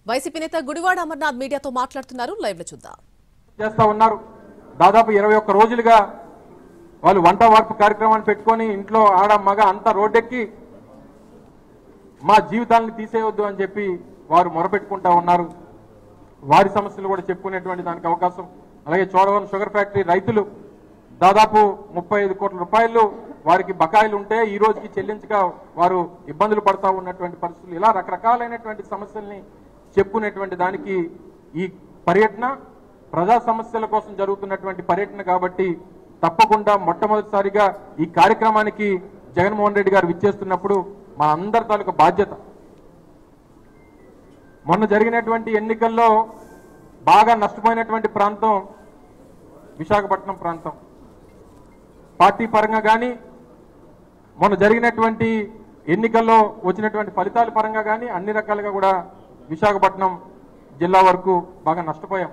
YCP నేత గుడివాడ అమర్నాథ్ మీడియాతో మాట్లాడుతున్నారు. లైవ్ లో చూద్దాం. చేస్తా ఉన్నారు. దాదాపు 21 రోజులుగా వాళ్ళు వంట వార్పు కార్యక్రమాన్ని పెట్టుకొని ఇంట్లో ఆడ మగ అంతా రోడ్డెక్కి మా జీవితాలను తీసేయొద్దు అని చెప్పి వారు మొరపెట్టుకుంటా ఉన్నారు. వారి సమస్యలు కూడా చెప్పుకునేటువంటి దానికి అవకాశం. అలాగే చోడవరం షుగర్ ఫ్యాక్టరీ రైతులు దాదాపు 35 కోట్ల రూపాయలు వారికి బకాయిలు ఉంటే ఈ రోజుకి చెల్లించక వారు ఇబ్బందులు పడతా ఉన్నటువంటి పరిస్థితులు, ఇలా రకరకాలైనటువంటి సమస్యల్ని చెప్పుకునేటువంటి దానికి ఈ పర్యటన ప్రజా సమస్యల కోసం జరుగుతున్నటువంటి పర్యటన కాబట్టి తప్పకుండా మొట్టమొదటిసారిగా ఈ కార్యక్రమానికి జగన్మోహన్ రెడ్డి గారు విచ్చేస్తున్నప్పుడు మా అందరి తాలూకు బాధ్యత. మొన్న జరిగినటువంటి ఎన్నికల్లో బాగా నష్టపోయినటువంటి ప్రాంతం విశాఖపట్నం ప్రాంతం. పార్టీ పరంగా కానీ మొన్న జరిగినటువంటి ఎన్నికల్లో వచ్చినటువంటి ఫలితాల పరంగా కానీ అన్ని రకాలుగా కూడా విశాఖపట్నం జిల్లా వరకు బాగా నష్టపోయాం.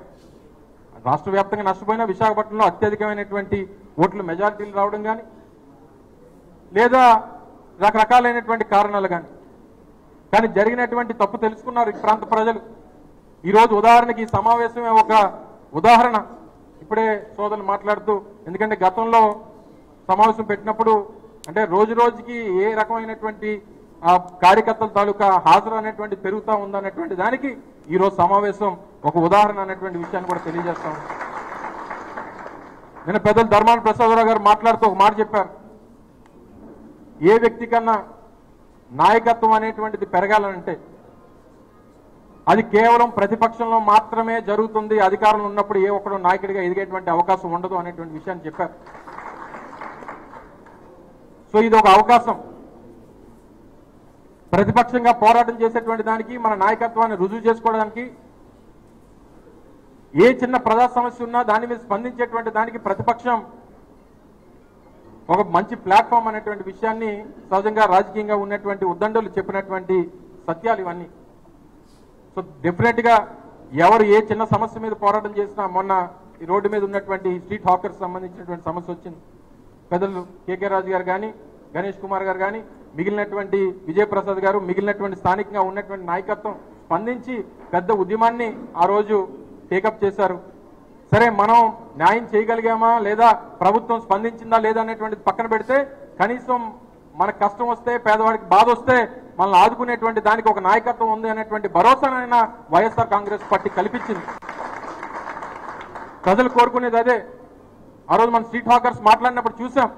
రాష్ట్ర వ్యాప్తంగా నష్టపోయినా విశాఖపట్నంలో అత్యధికమైనటువంటి ఓట్లు మెజారిటీలు రావడం కానీ లేదా రకరకాలైనటువంటి కారణాలు కానీ జరిగినటువంటి తప్పు తెలుసుకున్నారు ఈ ప్రాంత ప్రజలు. ఈరోజు ఉదాహరణకి ఈ సమావేశమే ఒక ఉదాహరణ. ఇప్పుడే సోదరులు మాట్లాడుతూ, ఎందుకంటే గతంలో సమావేశం పెట్టినప్పుడు అంటే రోజు రోజుకి ఏ రకమైనటువంటి ఆ కార్యకర్తల తాలూకా హాజరు అనేటువంటి పెరుగుతూ ఉందనేటువంటి దానికి ఈరోజు సమావేశం ఒక ఉదాహరణ అనేటువంటి విషయాన్ని కూడా తెలియజేస్తాం. నిన్న పెద్దలు ధర్మాన ప్రసాదరావు గారు మాట్లాడుతూ ఒక మాట చెప్పారు. ఏ వ్యక్తి కన్నా నాయకత్వం అనేటువంటిది పెరగాలంటే అది కేవలం ప్రతిపక్షంలో మాత్రమే జరుగుతుంది, అధికారంలో ఉన్నప్పుడు ఏ ఒక్కడో నాయకుడిగా ఎదిగేటువంటి అవకాశం ఉండదు అనేటువంటి విషయాన్ని చెప్పారు. సో ఇది ఒక అవకాశం. ప్రతిపక్షంగా పోరాటం చేసేటువంటి దానికి, మన నాయకత్వాన్ని రుజువు చేసుకోవడానికి, ఏ చిన్న ప్రజా సమస్య ఉన్నా దాని మీద స్పందించేటువంటి దానికి ప్రతిపక్షం ఒక మంచి ప్లాట్ఫామ్ అనేటువంటి విషయాన్ని సహజంగా రాజకీయంగా ఉన్నటువంటి ఉద్దండులు చెప్పినటువంటి సత్యాలు ఇవన్నీ. సో డెఫినెట్గా ఎవరు ఏ చిన్న సమస్య మీద పోరాటం చేసినా, మొన్న ఈ రోడ్డు మీద ఉన్నటువంటి స్ట్రీట్ హాకర్స్ సంబంధించినటువంటి సమస్య వచ్చింది. పెద్దలు కేకే రాజు గారు కానీ, గణేష్ కుమార్ గారు కానీ, మిగిలినటువంటి విజయప్రసాద్ గారు, మిగిలినటువంటి స్థానికంగా ఉన్నటువంటి నాయకత్వం స్పందించి పెద్ద ఉద్యమాన్ని ఆ రోజు టేకప్ చేశారు. సరే, మనం న్యాయం చేయగలిగామా లేదా ప్రభుత్వం స్పందించిందా లేదా అనేటువంటిది పక్కన పెడితే, కనీసం మనకు కష్టం వస్తే, పేదవాడికి బాధ వస్తే మనల్ని ఆదుకునేటువంటి దానికి ఒక నాయకత్వం ఉంది అనేటువంటి భరోసానైనా వైఎస్ఆర్ కాంగ్రెస్ పార్టీ కల్పించింది. ప్రజలు కోరుకునేది అదే. ఆ రోజు మన స్ట్రీట్ హాకర్స్ మాట్లాడినప్పుడు చూసాం,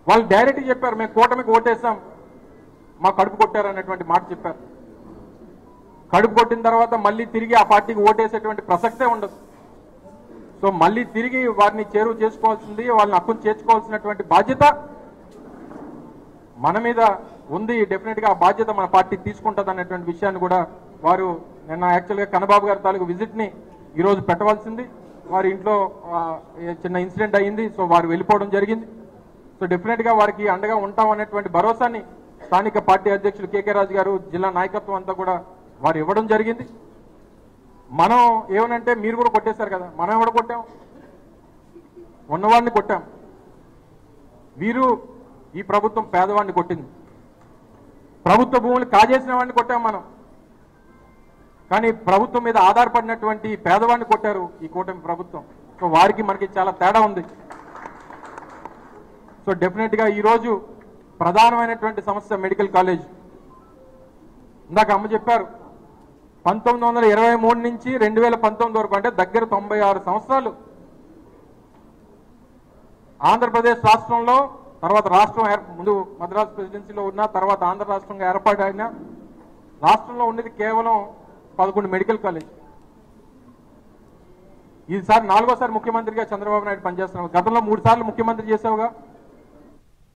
వాళ్ళు డైరెక్ట్గా చెప్పారు, మేము కూటమికి ఓటేసాం, మా కడుపు కొట్టారు అనేటువంటి మాట చెప్పారు. కడుపు కొట్టిన తర్వాత మళ్ళీ తిరిగి ఆ పార్టీకి ఓటేసేటువంటి ప్రసక్తే ఉండదు. సో మళ్ళీ తిరిగి వారిని చేరువ చేసుకోవాల్సింది, వాళ్ళని హక్కును చేర్చుకోవాల్సినటువంటి బాధ్యత మన మీద ఉంది. డెఫినెట్గా ఆ బాధ్యత మన పార్టీ తీసుకుంటుంది అనేటువంటి విషయాన్ని కూడా వారు నిన్న యాక్చువల్గా కన్నబాబు గారి తాలూకు విజిట్ని ఈరోజు పెట్టవలసింది. వారి ఇంట్లో చిన్న ఇన్సిడెంట్ అయ్యింది. సో వారు వెళ్ళిపోవడం జరిగింది. సో డెఫినెట్గా వారికి అండగా ఉంటాం అనేటువంటి భరోసాని స్థానిక పార్టీ అధ్యక్షులు కేకే రాజు గారు, జిల్లా నాయకత్వం అంతా కూడా వారు ఇవ్వడం జరిగింది. మనం ఏమనంటే, మీరు కూడా కొట్టేశారు కదా, మనం కూడా కొట్టాం, ఉన్నవాడిని కొట్టాం. వీరు ఈ ప్రభుత్వం పేదవాడిని కొట్టింది, ప్రభుత్వ భూములు కాజేసిన వాడిని కొట్టాం మనం. కానీ ప్రభుత్వం మీద ఆధారపడినటువంటి పేదవాడిని కొట్టారు ఈ కూటమి ప్రభుత్వం. సో వారికి మనకి చాలా తేడా ఉంది. సో డెఫినెట్గా ఈరోజు ప్రధానమైనటువంటి సమస్య మెడికల్ కాలేజ్. ఇందాక అమ్మ చెప్పారు, 1923 నుంచి 2019 వరకు, అంటే దగ్గర 96 సంవత్సరాలు ఆంధ్రప్రదేశ్ రాష్ట్రంలో, తర్వాత రాష్ట్రం ముందు మద్రాసు ప్రెసిడెన్సీలో ఉన్న తర్వాత ఆంధ్ర రాష్ట్రంగా ఏర్పాటైన రాష్ట్రంలో ఉన్నది కేవలం 11 మెడికల్ కాలేజ్. ఈసారి 4వ సారి ముఖ్యమంత్రిగా చంద్రబాబు నాయుడు పనిచేస్తున్నారు. గతంలో 3 సార్లు ముఖ్యమంత్రి చేసావుగా.